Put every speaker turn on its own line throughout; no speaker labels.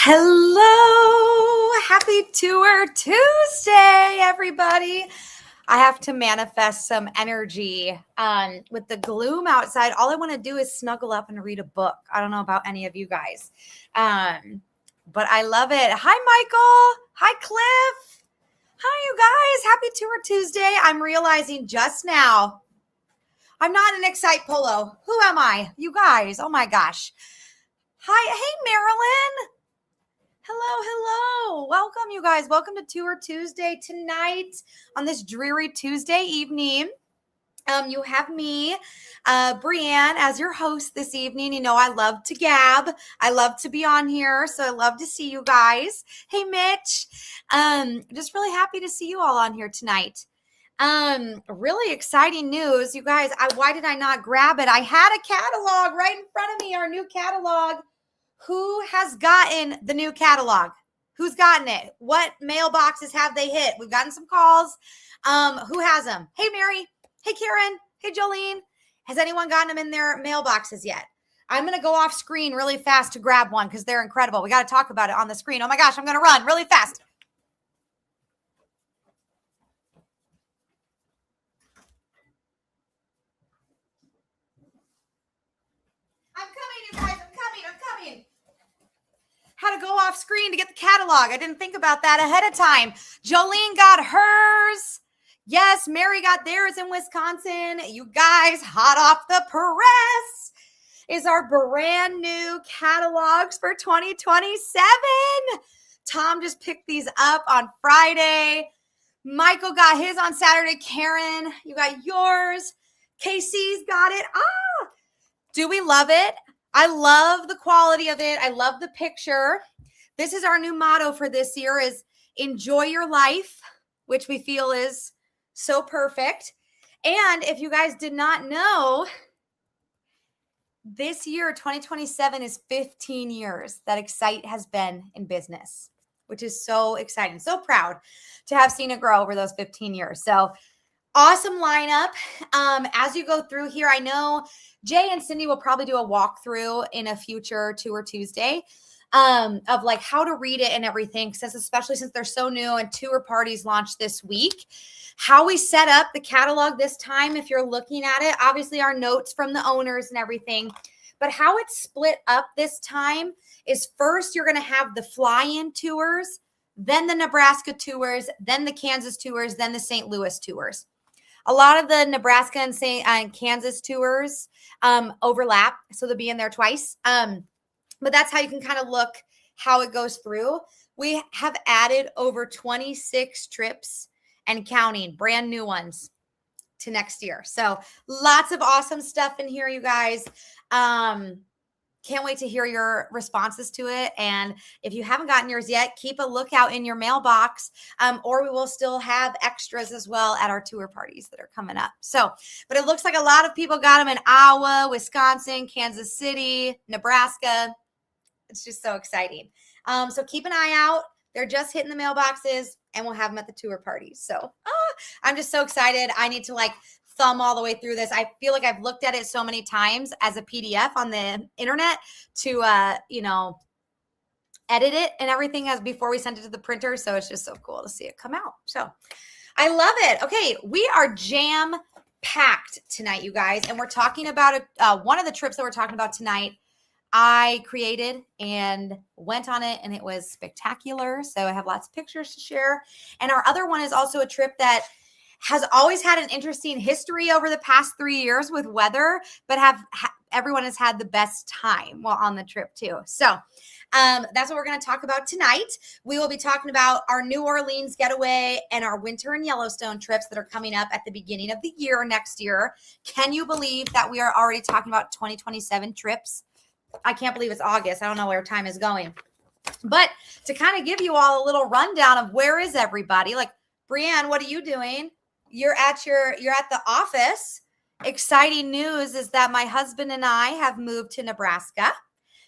Hello, happy Tour Tuesday, everybody. I have to manifest some energy with the gloom outside. All I want to do is snuggle up and read a book. I don't know about any of you guys, but I love it. Hi, Michael. Hi, Cliff. Hi, you guys. Happy Tour Tuesday. I'm realizing just now I'm not an Excite Polo. Who am I? You guys. Oh, my gosh. Hi. Hey, Marilyn. Hello. Welcome, you guys. Welcome to Tour Tuesday tonight on this dreary Tuesday evening. You have me, Brianne, as your host this evening. You know, I love to gab. I love to be on here, so I love to see you guys. Hey, Mitch. Just really happy to see you all on here tonight. Really exciting news, you guys. Why did I not grab it? I had a catalog right in front of me, our new catalog. Who has gotten the new catalog? Who's gotten it? What mailboxes have they hit? We've gotten some calls. Who has them? Hey, Mary. Hey, Karen. Hey, Jolene. Has anyone gotten them in their mailboxes yet? I'm going to go off screen really fast to grab one because they're incredible. We got to talk about it on the screen. Oh my gosh, I'm going to run really fast. I'm coming, you guys. I'm coming. How to go off screen to get the catalog. I didn't think about that ahead of time. Jolene got hers. Yes, Mary got theirs in Wisconsin. You guys, hot off the press is our brand new catalogs for 2027. Tom just picked these up on Friday. Michael got his on Saturday. Karen, you got yours. Casey's got it. Do we love it? I love the quality of it. I love the picture. This is our new motto for this year is enjoy your life, which we feel is so perfect. And if you guys did not know, this year, 2027 is 15 years that Excite has been in business, which is so exciting. So proud to have seen it grow over those 15 years. So awesome lineup. As you go through here, I know Jay and Cindy will probably do a walkthrough in a future Tour Tuesday of like how to read it and everything, especially since they're so new and tour parties launched this week. How we set up the catalog this time, if you're looking at it, obviously our notes from the owners and everything, but how it's split up this time is first you're going to have the fly-in tours, then the Nebraska tours, then the Kansas tours, then the St. Louis tours. A lot of the Nebraska and Kansas tours overlap, so they'll be in there twice. But that's how you can kind of look how it goes through. We have added over 26 trips and counting, brand new ones to next year. So lots of awesome stuff in here, you guys. Can't wait to hear your responses to it. And if you haven't gotten yours yet, keep a lookout in your mailbox, or we will still have extras as well at our tour parties that are coming up. So, but it looks like a lot of people got them in Iowa, Wisconsin, Kansas City, Nebraska. It's just so exciting. So keep an eye out. They're just hitting the mailboxes and we'll have them at the tour parties. So I'm just so excited. I need to thumb all the way through this. I feel like I've looked at it so many times as a PDF on the internet to, edit it and everything as before we send it to the printer. So it's just so cool to see it come out. So I love it. Okay. We are jam packed tonight, you guys. And we're talking about one of the trips that we're talking about tonight. I created and went on it and it was spectacular. So I have lots of pictures to share. And our other one is also a trip that has always had an interesting history over the past 3 years with weather, but everyone has had the best time while on the trip too. So that's what we're going to talk about tonight. We will be talking about our New Orleans getaway and our winter and Yellowstone trips that are coming up at the beginning of the year next year. Can you believe that we are already talking about 2027 trips? I can't believe it's August. I don't know where time is going. But to kind of give you all a little rundown of where is everybody, like Brianne, what are you doing? You're at the office. Exciting news is that my husband and I have moved to Nebraska.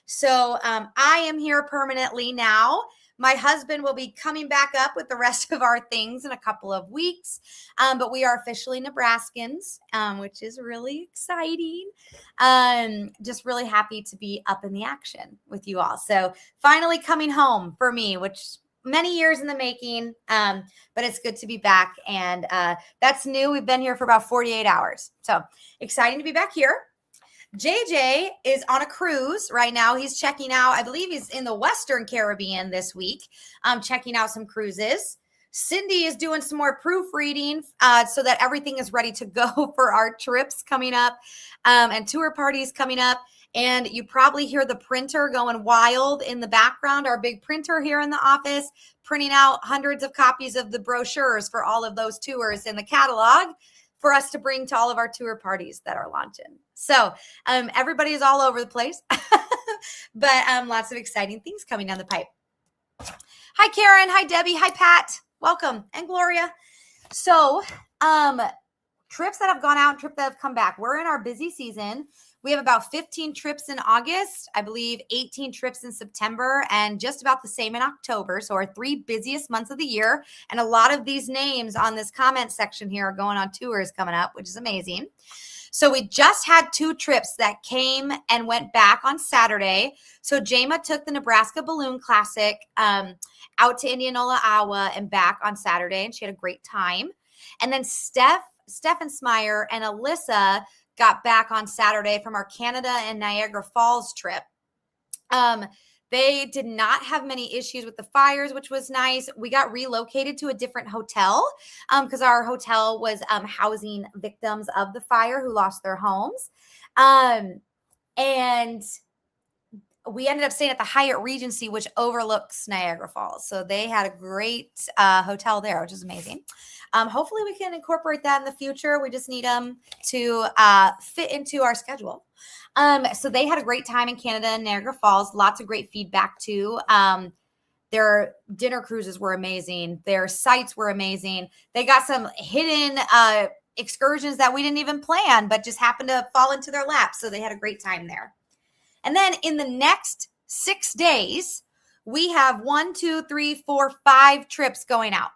So I am here permanently now. My husband will be coming back up with the rest of our things in a couple of weeks. But we are officially Nebraskans, which is really exciting. Just really happy to be up in the action with you all. So finally coming home for me, which many years in the making, but it's good to be back. And that's new. We've been here for about 48 hours. So exciting to be back here. JJ is on a cruise right now. He's checking out, I believe he's in the Western Caribbean this week, checking out some cruises. Cindy is doing some more proofreading so that everything is ready to go for our trips coming up and tour parties coming up. And you probably hear the printer going wild in the background, our big printer here in the office, printing out hundreds of copies of the brochures for all of those tours in the catalog for us to bring to all of our tour parties that are launching. So everybody is all over the place, but lots of exciting things coming down the pipe. Hi, Karen. Hi, Debbie. Hi, Pat. Welcome. And Gloria. So trips that have gone out and trips that have come back. We're in our busy season. We have about 15 trips in August, I believe 18 trips in September, and just about the same in October. So our 3 busiest months of the year. And a lot of these names on this comment section here are going on tours coming up, which is amazing. So we just had 2 trips that came and went back on Saturday. So Jama took the Nebraska Balloon Classic out to Indianola, Iowa, and back on Saturday, and she had a great time. And then Stephen Smyer and Alyssa got back on Saturday from our Canada and Niagara Falls trip. They did not have many issues with the fires, which was nice. We got relocated to a different hotel because our hotel was housing victims of the fire who lost their homes. And we ended up staying at the Hyatt Regency, which overlooks Niagara Falls. So they had a great hotel there, which is amazing. Hopefully we can incorporate that in the future. We just need them to fit into our schedule. So they had a great time in Canada and Niagara Falls. Lots of great feedback too. Their dinner cruises were amazing. Their sites were amazing. They got some hidden excursions that we didn't even plan, but just happened to fall into their lap. So they had a great time there. And then in the next 6 days, we have 5 trips going out,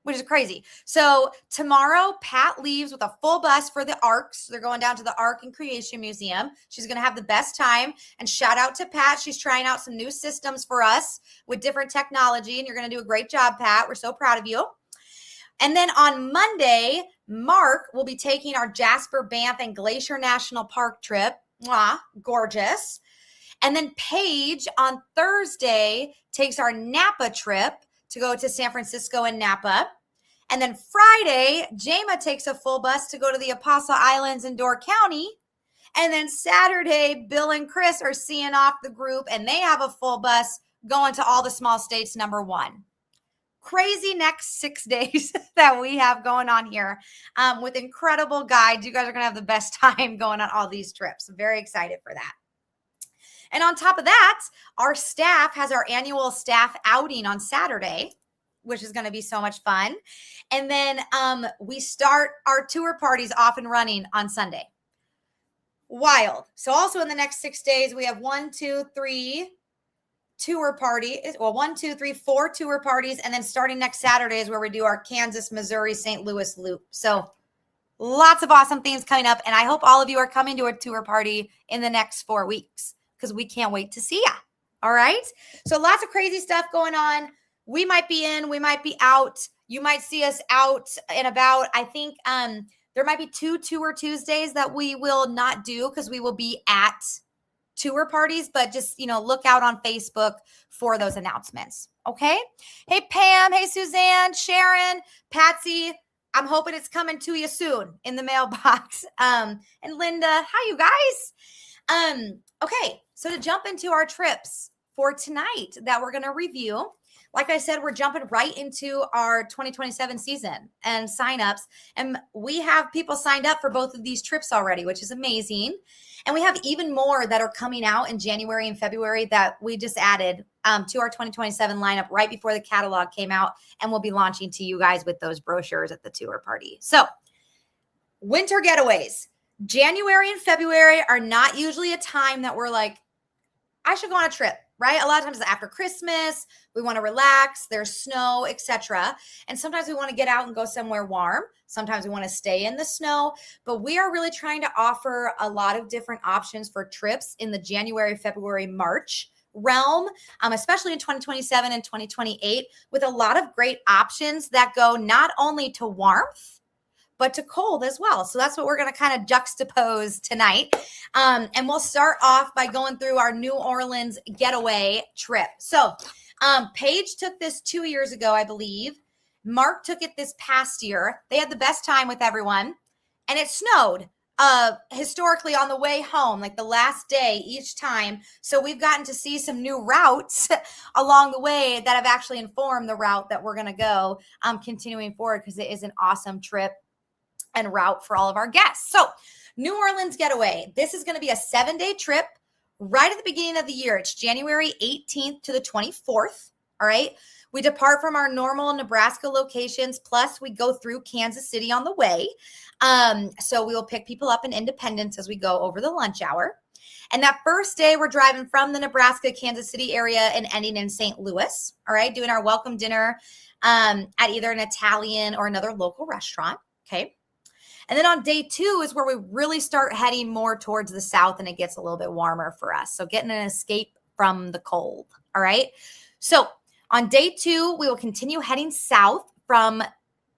which is crazy. So tomorrow, Pat leaves with a full bus for the Arcs. They're going down to the Arc and Creation Museum. She's going to have the best time. And shout out to Pat. She's trying out some new systems for us with different technology. And you're going to do a great job, Pat. We're so proud of you. And then on Monday, Mark will be taking our Jasper, Banff, and Glacier National Park trip. Mwah, gorgeous. And then Paige on Thursday takes our Napa trip to go to San Francisco and Napa. And then Friday, Jama takes a full bus to go to the Apostle Islands in Door County. And then Saturday, Bill and Chris are seeing off the group, and they have a full bus going to all the small states #1. Crazy next 6 days that we have going on here with incredible guides. You guys are going to have the best time going on all these trips. I'm very excited for that. And on top of that, our staff has our annual staff outing on Saturday, which is going to be so much fun. And then we start our tour parties off and running on Sunday. Wild. So also in the next 6 days, we have 4 tour parties. And then starting next Saturday is where we do our Kansas, Missouri, St. Louis loop. So lots of awesome things coming up. And I hope all of you are coming to a tour party in the next 4 weeks because we can't wait to see ya. All right. So lots of crazy stuff going on. We might be in, we might be out. You might see us out and about. I think there might be 2 Tour Tuesdays that we will not do because we will be at tour parties, but just, look out on Facebook for those announcements. Okay. Hey, Pam. Hey, Suzanne, Sharon, Patsy. I'm hoping it's coming to you soon in the mailbox. And Linda, hi, you guys. Okay. So to jump into our trips for tonight that we're going to review, like I said, we're jumping right into our 2027 season and signups. And we have people signed up for both of these trips already, which is amazing. And we have even more that are coming out in January and February that we just added to our 2027 lineup right before the catalog came out. And we'll be launching to you guys with those brochures at the tour party. So winter getaways. January and February are not usually a time that we're like, I should go on a trip. right? A lot of times after Christmas, we want to relax, there's snow, etc. And sometimes we want to get out and go somewhere warm. Sometimes we want to stay in the snow, but we are really trying to offer a lot of different options for trips in the January, February, March realm, especially in 2027 and 2028, with a lot of great options that go not only to warmth, but to cold as well. So that's what we're going to kind of juxtapose tonight. And we'll start off by going through our New Orleans getaway trip. So Paige took this 2 years ago, I believe. Mark took it this past year. They had the best time with everyone. And it snowed historically on the way home, like the last day each time. So we've gotten to see some new routes along the way that have actually informed the route that we're going to go continuing forward, because it is an awesome trip and route for all of our guests. So New Orleans getaway. This is going to be a 7-day trip right at the beginning of the year. It's January 18th to the 24th. All right. We depart from our normal Nebraska locations. Plus we go through Kansas City on the way. So we will pick people up in Independence as we go over the lunch hour. And that first day we're driving from the Nebraska, Kansas City area and ending in St. Louis. All right. Doing our welcome dinner at either an Italian or another local restaurant. Okay. And then on day 2 is where we really start heading more towards the south and it gets a little bit warmer for us. So getting an escape from the cold. All right. So on day 2, we will continue heading south from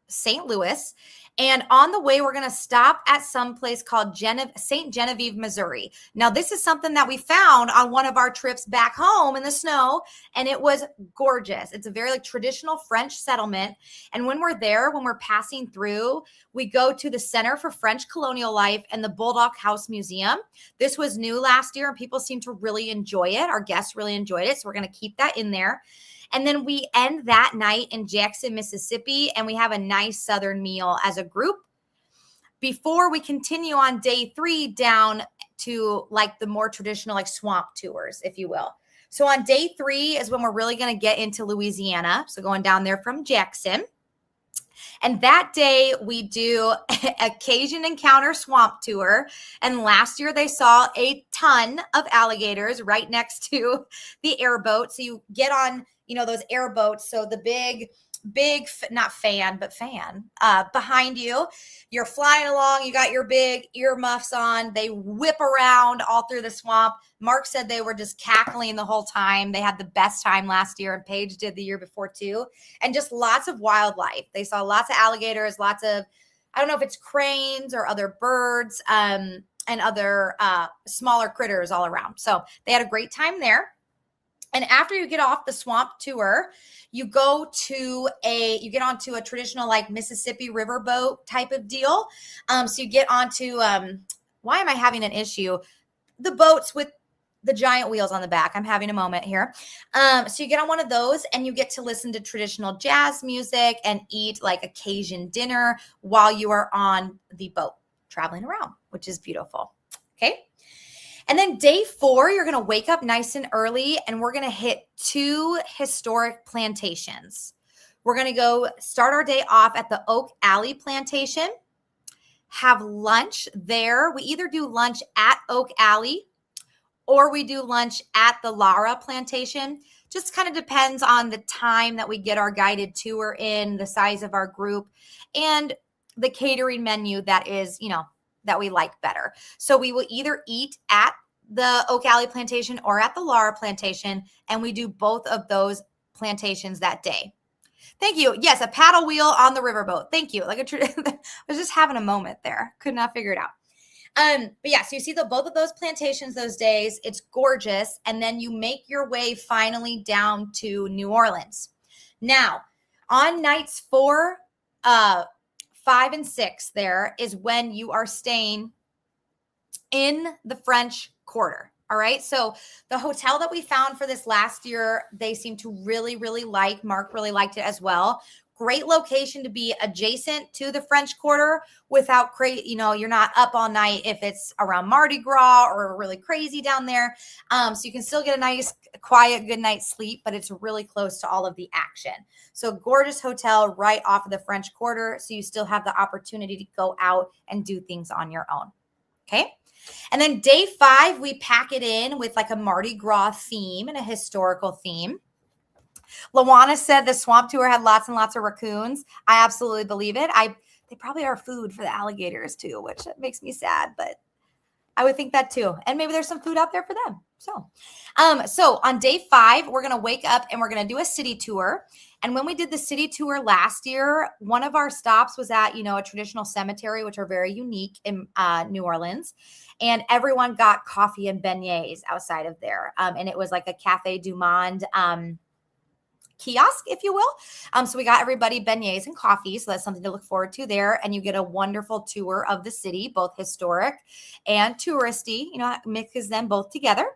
St. Louis. And on the way, we're going to stop at some place called St. Genevieve, Missouri. Now, this is something that we found on one of our trips back home in the snow, and it was gorgeous. It's a very traditional French settlement. And when we're there, when we're passing through, we go to the Center for French Colonial Life and the Bulldog House Museum. This was new last year, and people seem to really enjoy it. Our guests really enjoyed it, so we're going to keep that in there. And then we end that night in Jackson, Mississippi, and we have a nice Southern meal as a group before we continue on day 3 down to like the more traditional like swamp tours, if you will. So on day 3 is when we're really going to get into Louisiana. So going down there from Jackson. And that day we do a Cajun Encounter swamp tour. And last year they saw a ton of alligators right next to the airboat. So you get on, those airboats. So the big, not fan, but fan behind you. You're flying along. You got your big earmuffs on. They whip around all through the swamp. Mark said they were just cackling the whole time. They had the best time last year, and Paige did the year before too. And just lots of wildlife. They saw lots of alligators, lots of, I don't know if it's cranes or other birds and other smaller critters all around. So they had a great time there. And after you get off the swamp tour, you get onto a traditional like Mississippi riverboat type of deal. So you get onto, why am I having an issue? The boats with the giant wheels on the back. I'm having a moment here. So you get on one of those and you get to listen to traditional jazz music and eat like a Cajun dinner while you are on the boat traveling around, which is beautiful. Okay. And then day 4, you're going to wake up nice and early and we're going to hit 2 historic plantations. We're going to go start our day off at the Oak Alley Plantation, have lunch there. We either do lunch at Oak Alley or we do lunch at the Lara Plantation. Just kind of depends on the time that we get our guided tour in, the size of our group, and the catering menu that is, that we like better. So we will either eat at the Oak Alley Plantation or at the Lara Plantation, and we do both of those plantations that day. Thank you. Yes, a paddle wheel on the riverboat. Thank you. I was just having a moment there. Could not figure it out. But yeah, so you see both of those plantations those days. It's gorgeous. And then you make your way finally down to New Orleans. Now, on nights 4, 5, and 6, there is when you are staying in the French Quarter. All right. So the hotel that we found for this last year, they seem to really, really like. Mark really liked it as well. Great location to be adjacent to the French Quarter without you're not up all night if it's around Mardi Gras or really crazy down there. So you can still get a nice, quiet, good night's sleep, but it's really close to all of the action. So gorgeous hotel right off of the French Quarter. So you still have the opportunity to go out and do things on your own. Okay. And then day 5, we pack it in with like a Mardi Gras theme and a historical theme. Lawana said the swamp tour had lots and lots of raccoons. I absolutely believe it. They probably are food for the alligators too, which makes me sad, but I would think that too. And maybe there's some food out there for them. So on day 5, we're going to wake up and we're going to do a city tour. And when we did the city tour last year, one of our stops was at, a traditional cemetery, which are very unique in New Orleans. And everyone got coffee and beignets outside of there. And it was like a Cafe du Monde kiosk, if you will. So we got everybody beignets and coffee. So that's something to look forward to there. And you get a wonderful tour of the city, both historic and touristy, mixes them both together.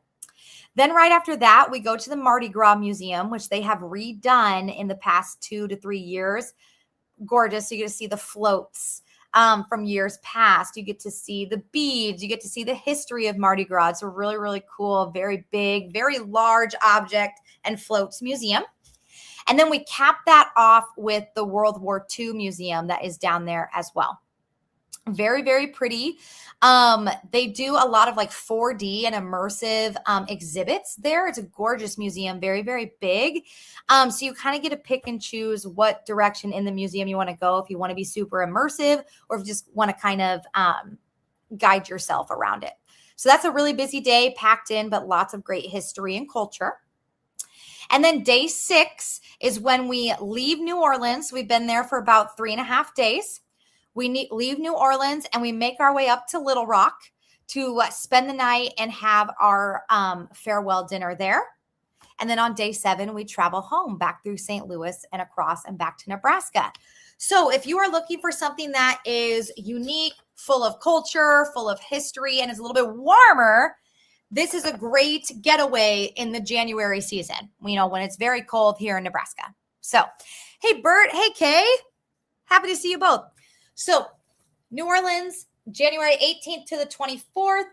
Then right after that, we go to the Mardi Gras Museum, which they have redone in the past 2 to 3 years. Gorgeous. So you get to see the floats from years past. You get to see the beads. You get to see the history of Mardi Gras. It's a really, really cool, very big, very large object and floats museum. And then we cap that off with the World War II museum that is down there as well. Very, very pretty. They do a lot of like 4D and immersive exhibits there. It's a gorgeous museum, very, very big. So you kind of get to pick and choose what direction in the museum you want to go, if you want to be super immersive or if you just want to kind of guide yourself around it. So that's a really busy day, packed in, but lots of great history and culture. And then day 6 is when we leave New Orleans. We've been there for about 3.5 days. We leave New Orleans and we make our way up to Little Rock to spend the night and have our farewell dinner there. And then on day 7, we travel home back through St. Louis and across and back to Nebraska. So if you are looking for something that is unique, full of culture, full of history, and is a little bit warmer, this is a great getaway in the January season, when it's very cold here in Nebraska. So, hey, Bert. Hey, Kay. Happy to see you both. So, New Orleans, January 18th to the 24th,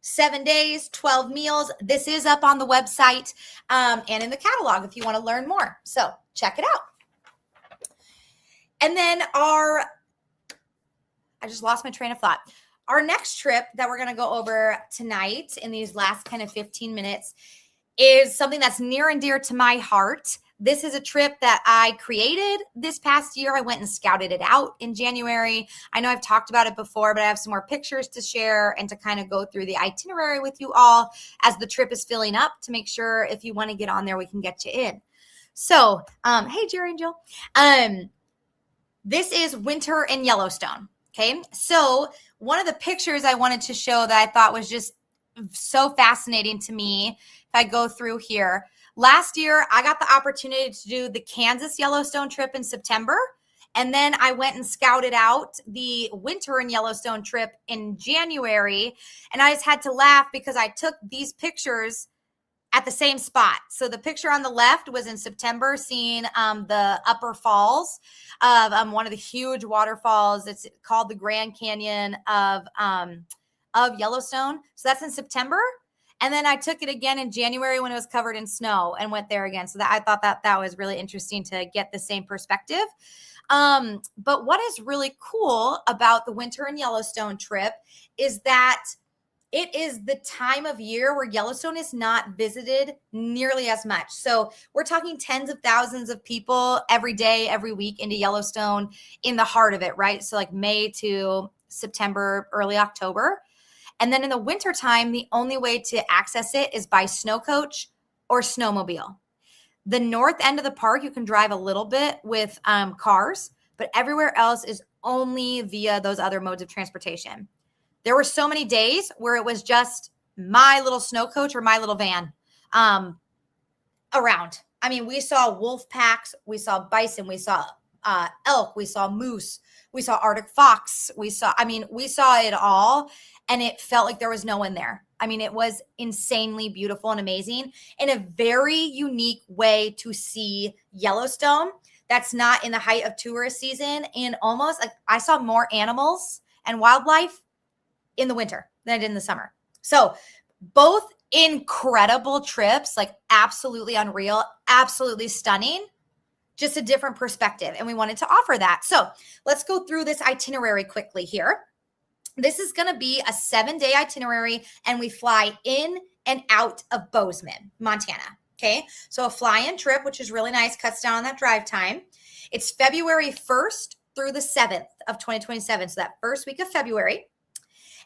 7 days, 12 meals. This is up on the website and in the catalog if you want to learn more. So, check it out. And then I just lost my train of thought. Our next trip that we're going to go over tonight in these last kind of 15 minutes is something that's near and dear to my heart. This is a trip that I created this past year. I went and scouted it out in January. I know I've talked about it before, but I have some more pictures to share and to kind of go through the itinerary with you all as the trip is filling up to make sure if you want to get on there, we can get you in. So, hey, Jerry and Jill. This is winter in Yellowstone. Okay, so one of the pictures I wanted to show that I thought was just so fascinating to me, if I go through here. Last year, I got the opportunity to do the Kansas Yellowstone trip in September, and then I went and scouted out the winter in Yellowstone trip in January, and I just had to laugh because I took these pictures at the same spot. So the picture on the left was in September, seeing the upper falls of one of the huge waterfalls. It's called the Grand Canyon of Yellowstone. So that's in September. And then I took it again in January when it was covered in snow and went there again. So I thought that was really interesting to get the same perspective. But what is really cool about the winter in Yellowstone trip is that it is the time of year where Yellowstone is not visited nearly as much. So we're talking tens of thousands of people every day, every week into Yellowstone in the heart of it, right? So like May to September, early October. And then in the wintertime, the only way to access it is by snow coach or snowmobile. The north end of the park, you can drive a little bit with cars, but everywhere else is only via those other modes of transportation. There were so many days where it was just my little snow coach or my little van around. I mean, we saw wolf packs, we saw bison, we saw elk, we saw moose, we saw Arctic fox, we saw it all, and it felt like there was no one there. I mean, it was insanely beautiful and amazing in a very unique way to see Yellowstone. That's not in the height of tourist season, and almost like I saw more animals and wildlife in the winter than I did in the summer. So both incredible trips, like absolutely unreal, absolutely stunning, just a different perspective. And we wanted to offer that. So let's go through this itinerary quickly here. This is going to be a 7-day itinerary, and we fly in and out of Bozeman, Montana. Okay. So a fly-in trip, which is really nice, cuts down on that drive time. It's February 1st through the 7th of 2027. So that first week of February.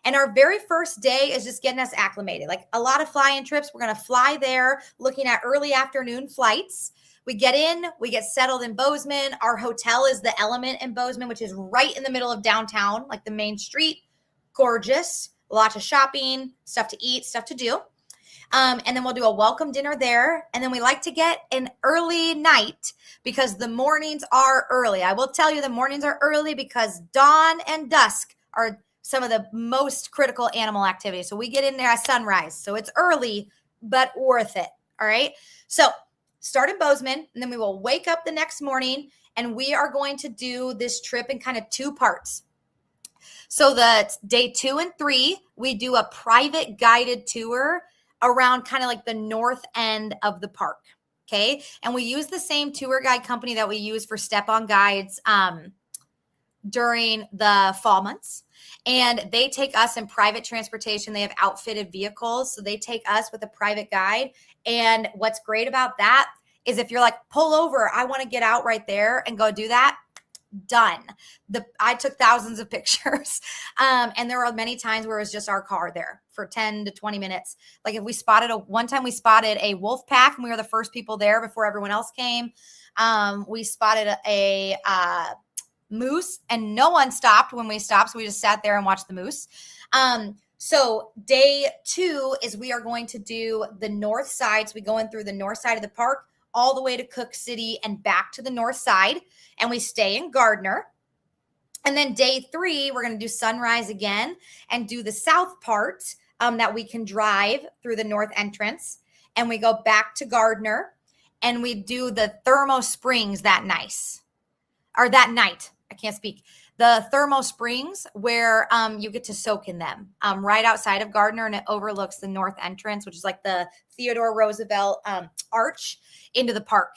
And our very first day is just getting us acclimated. Like a lot of fly-in trips, we're going to fly there looking at early afternoon flights. We get in, we get settled in Bozeman. Our hotel is the Element in Bozeman, which is right in the middle of downtown, like the main street. Gorgeous, lots of shopping, stuff to eat, stuff to do. And then we'll do a welcome dinner there. And then we like to get an early night because the mornings are early. I will tell you the mornings are early because dawn and dusk are some of the most critical animal activities. So we get in there at sunrise. So it's early, but worth it. All right. So start in Bozeman, and then we will wake up the next morning, and we are going to do this trip in kind of 2 parts. So the day 2 and 3, we do a private guided tour around kind of like the north end of the park. Okay. And we use the same tour guide company that we use for step-on guides during the fall months. And they take us in private transportation. They have outfitted vehicles. So they take us with a private guide. And what's great about that is if you're like, pull over, I want to get out right there and go do that. Done. I took thousands of pictures. And there were many times where it was just our car there for 10 to 20 minutes. Like if we spotted one time we spotted a wolf pack, and we were the first people there before everyone else came. We spotted a moose, and no one stopped when we stopped. So we just sat there and watched the moose. So day 2 is we are going to do the north side. So we go in through the north side of the park all the way to Cook City and back to the north side. And we stay in Gardner. And then day 3, we're going to do sunrise again and do the south part that we can drive through the north entrance. And we go back to Gardner, and we do the thermal springs that night. I can't speak. The thermal springs where you get to soak in them right outside of Gardner, and it overlooks the north entrance, which is like the Theodore Roosevelt arch into the park.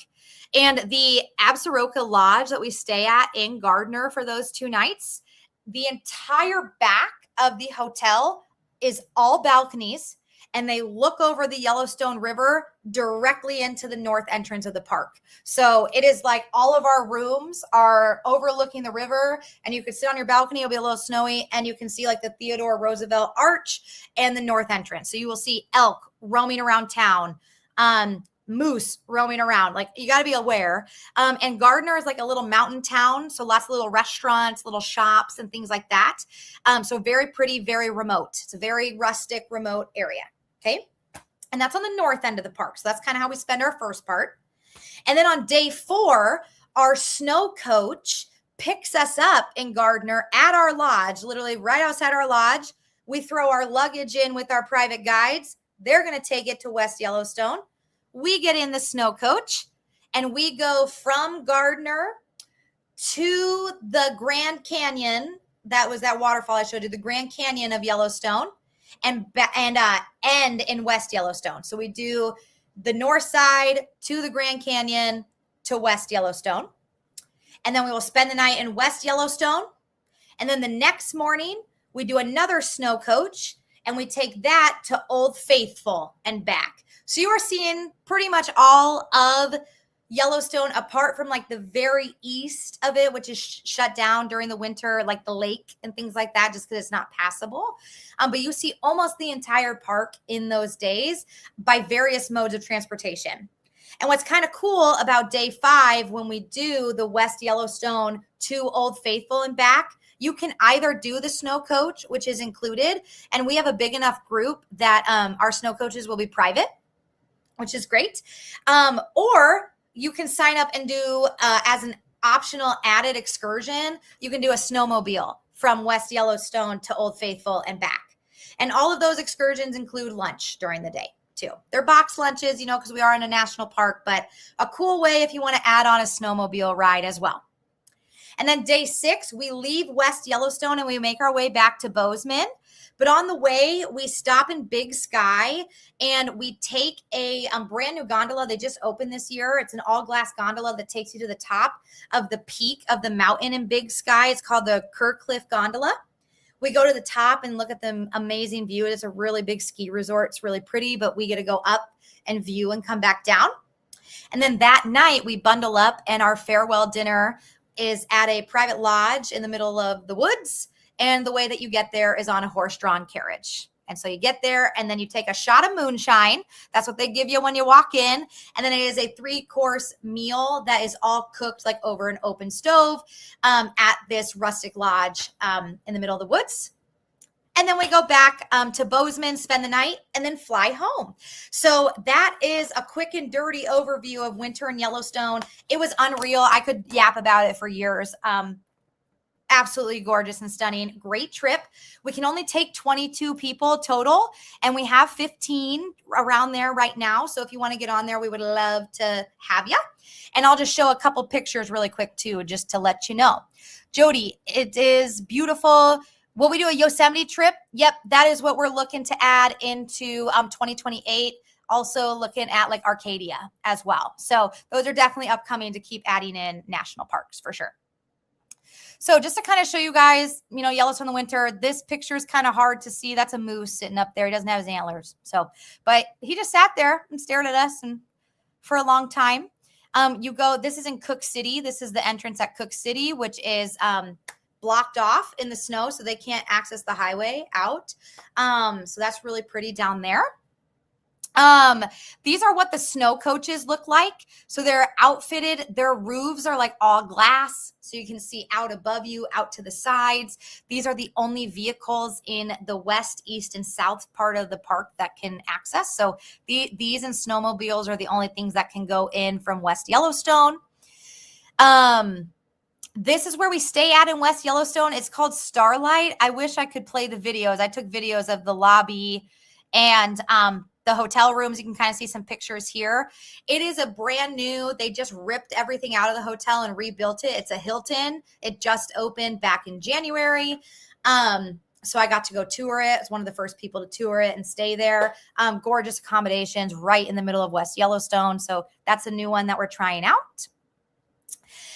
And the Absaroka Lodge that we stay at in Gardner for those 2 nights, the entire back of the hotel is all balconies, and they look over the Yellowstone River directly into the north entrance of the park. So it is like all of our rooms are overlooking the river, and you can sit on your balcony. It'll be a little snowy, and you can see like the Theodore Roosevelt arch and the north entrance. So you will see elk roaming around town, moose roaming around. Like you got to be aware. And Gardner is like a little mountain town. So lots of little restaurants, little shops and things like that. So very pretty, very remote. It's a very rustic, remote area. Okay. And that's on the north end of the park. So that's kind of how we spend our first part. And then on day 4, our snow coach picks us up in Gardner at our lodge, literally right outside our lodge. We throw our luggage in with our private guides. They're going to take it to West Yellowstone. We get in the snow coach, and we go from Gardner to the Grand Canyon. That was that waterfall I showed you, the Grand Canyon of Yellowstone, and end in West Yellowstone. So we do the north side to the Grand Canyon to West Yellowstone. And then we will spend the night in West Yellowstone. And then the next morning, we do another snow coach, and we take that to Old Faithful and back. So you are seeing pretty much all of Yellowstone apart from like the very east of it, which is shut down during the winter, like the lake and things like that, just because it's not passable. But you see almost the entire park in those days by various modes of transportation. And what's kind of cool about day 5, when we do the West Yellowstone to Old Faithful and back, you can either do the snow coach, which is included, and we have a big enough group that our snow coaches will be private, which is great. Or you can sign up and do as an optional added excursion, you can do a snowmobile from West Yellowstone to Old Faithful and back. And all of those excursions include lunch during the day too. They're box lunches, because we are in a national park, but a cool way if you want to add on a snowmobile ride as well. And then day 6, we leave West Yellowstone and we make our way back to Bozeman. But on the way, we stop in Big Sky and we take a brand new gondola. They just opened this year. It's an all glass gondola that takes you to the top of the peak of the mountain in Big Sky. It's called the Kerr Cliff Gondola. We go to the top and look at the amazing view. It's a really big ski resort. It's really pretty, but we get to go up and view and come back down. And then that night we bundle up and our farewell dinner is at a private lodge in the middle of the woods. And the way that you get there is on a horse-drawn carriage. And so you get there and then you take a shot of moonshine. That's what they give you when you walk in. And then it is a 3-course meal that is all cooked like over an open stove at this rustic lodge in the middle of the woods. And then we go back to Bozeman, spend the night, and then fly home. So that is a quick and dirty overview of winter in Yellowstone. It was unreal. I could yap about it for years. Absolutely gorgeous and stunning. Great trip. We can only take 22 people total, and we have 15 around there right now. So if you want to get on there, we would love to have you. And I'll just show a couple pictures really quick too, just to let you know. Jody, it is beautiful. Will we do a Yosemite trip? Yep, that is what we're looking to add into 2028. Also looking at like Arcadia as well. So those are definitely upcoming to keep adding in national parks for sure. So just to kind of show you guys, you know, Yellowstone in the winter, this picture is kind of hard to see. That's a moose sitting up there. He doesn't have his antlers. So, but he just sat there and stared at us and for a long time. You go, this is in Cook City. This is the entrance at Cook City, which is blocked off in the snow so they can't access the highway out. So that's really pretty down there. These are what the snow coaches look like. So they're outfitted. Their roofs are like all glass. So you can see out above you, out to the sides. These are the only vehicles in the west, east, and south part of the park that can access. So these and snowmobiles are the only things that can go in from West Yellowstone. This is where we stay at in West Yellowstone. It's called Starlight. I wish I could play the videos. I took videos of the lobby and the hotel rooms. You can kind of see some pictures here. It is a brand new, they just ripped everything out of the hotel and rebuilt it. It's a Hilton. It just opened back in January. So I got to go tour it. I was one of the first people to tour it and stay there. Gorgeous accommodations right in the middle of West Yellowstone. So that's a new one that we're trying out.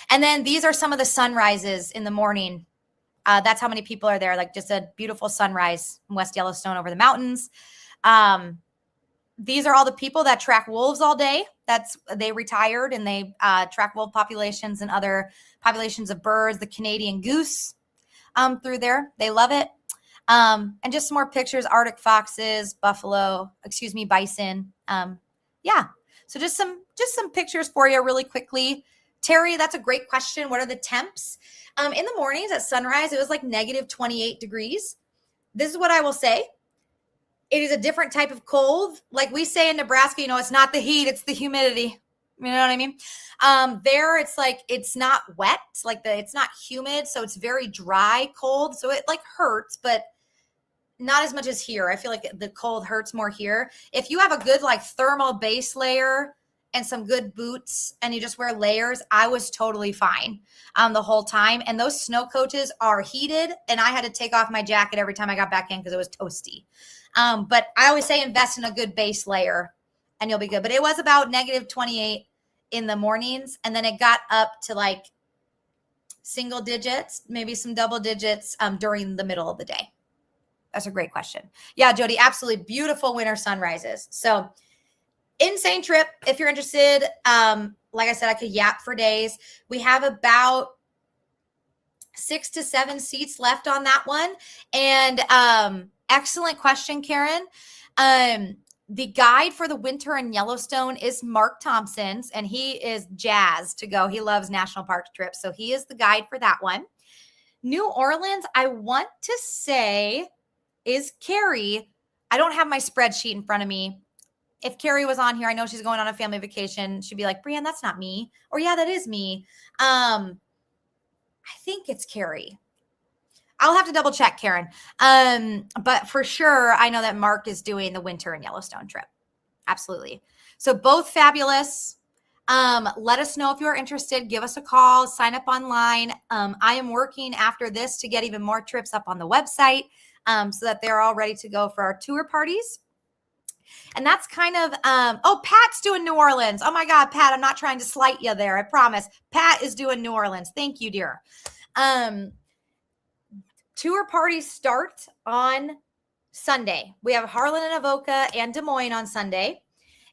And then these are some of the sunrises in the morning. That's how many people are there. Like just a beautiful sunrise in West Yellowstone over the mountains. These are all the people that track wolves all day. They retired and they track wolf populations and other populations of birds, the Canadian goose through there. They love it. And just some more pictures, Arctic foxes, bison. Yeah. So just some pictures for you really quickly. Terry, that's a great question. What are the temps? In the mornings at sunrise, it was like negative 28 degrees. This is what I will say. It is a different type of cold. Like we say in Nebraska, you know, it's not the heat, it's the humidity. You know what I mean? There, it's like, it's not wet. It's not humid. So it's very dry cold. So it like hurts, but not as much as here. I feel like the cold hurts more here. If you have a good like thermal base layer and some good boots and you just wear layers, I was totally fine the whole time. And those snow coaches are heated and I had to take off my jacket every time I got back in because it was toasty. But I always say invest in a good base layer and you'll be good. But it was about negative 28 in the mornings. And then it got up to like single digits, maybe some double digits during the middle of the day. That's a great question. Yeah, Jody, absolutely beautiful winter sunrises. So insane trip. If you're interested, like I said, I could yap for days. We have about 6 to 7 seats left on that one. And excellent question, Karen. The guide for the winter in Yellowstone is Mark Thompson's, and he is jazzed to go. He loves national park trips, so he is the guide for that one. New Orleans, I want to say, is Carrie. I don't have my spreadsheet in front of me. If Carrie was on here, I know she's going on a family vacation. She'd be like, Brianne, that's not me. Or yeah, that is me. I think it's Carrie. I'll have to double check, Karen. But for sure, I know that Mark is doing the winter in Yellowstone trip. Absolutely. So both fabulous. Let us know if you're interested. Give us a call. Sign up online. I am working after this to get even more trips up on the website so that they're all ready to go for our tour parties. And that's kind of, oh, Pat's doing New Orleans. Oh my God, Pat, I'm not trying to slight you there. I promise. Pat is doing New Orleans. Thank you, dear. Tour parties start on Sunday. We have Harlan and Avoca and Des Moines on Sunday.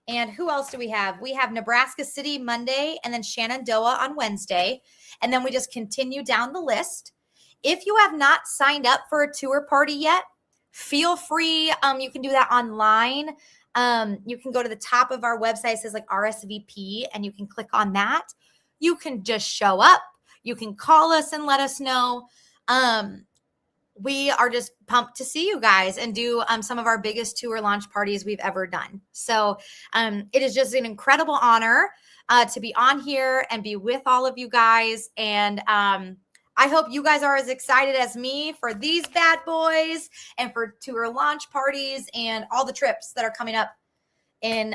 And who else do we have? We have Nebraska City Monday and then Shenandoah on Wednesday. And then we just continue down the list. If you have not signed up for a tour party yet, feel free. You can do that online. You can go to the top of our website. It says like RSVP, and you can click on that. You can just show up. You can call us and let us know. We are just pumped to see you guys and do some of our biggest tour launch parties we've ever done. So it is just an incredible honor to be on here and be with all of you guys. And I hope you guys are as excited as me for these bad boys and for tour launch parties and all the trips that are coming up in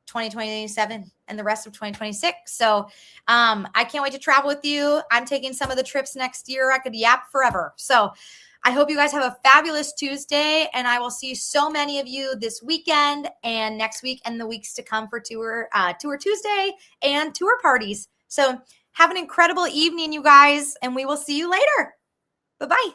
2027 and the rest of 2026. So I can't wait to travel with you. I'm taking some of the trips next year. I could yap forever. So I hope you guys have a fabulous Tuesday, and I will see so many of you this weekend and next week and the weeks to come for Tour Tuesday and tour parties. So have an incredible evening, you guys, and we will see you later. Bye-bye.